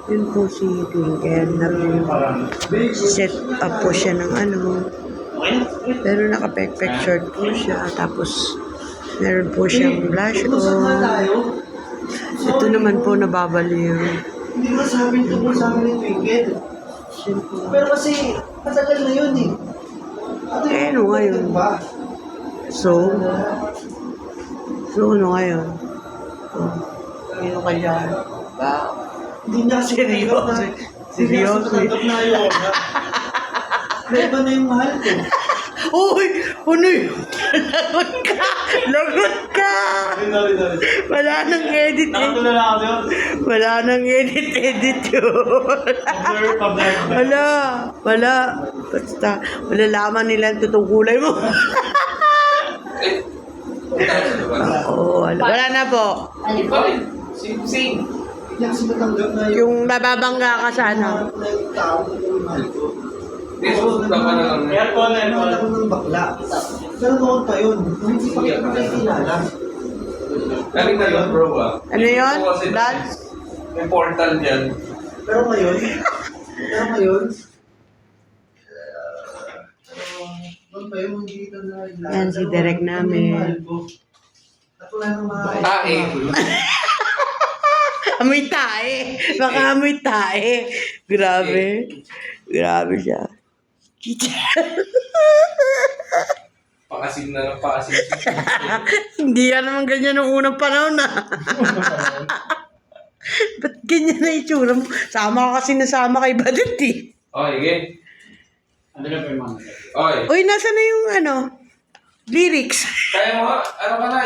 Yun po si Twinkle. Set up po siya ng ano. Pero naka-pek-pek short po siya. Tapos, meron po siyang blush on. Ito naman po nababaliw. Hindi ko sabi ito po sa amin ni Twinkle. Pero kasi, matagal na yun eh. Eh, ano ngayon? So, ano ngayon? Ano kaya? Hindi niya Seryoso. Seryoso. Tanggap na yun. Iba na yung mahal ko. Uy! Ano yun? Lagot ka! Lagot ka! Wala nang edit. Nakatulala ako yun. Wala nang edit yun. Wala. Basta, malalaman nila ang totoong kulay mo. Oo, wala na po. Sing. Hindi kasi matanggap na yun. Yung mababangga ka sa ano. Na yung tao na yung mahal ko. Aircon. Ako ng bakla. Pero noon pa yun. Nung hindi pa kita nakikilala. Galing na yun, bro, ah. Ano yun? Ito kasi Blood? May portal dyan. Pero ngayon, noon pa yun, hindi kita nakikilala. Yan si Derek namin. At wala nang mga... Tae. Amoy tae. Baka amoy tae. Grabe. Grabe siya. Pakasim na ng pakasim. Hindi ka naman ganyan nung unang panahon na. Ba't ganyan na itsura mo? Sama ka kasi nasama kay Badut eh. Okay, again. Okay. Uy, nasa na yung ano? Lyrics. Kaya mo, ano ka na,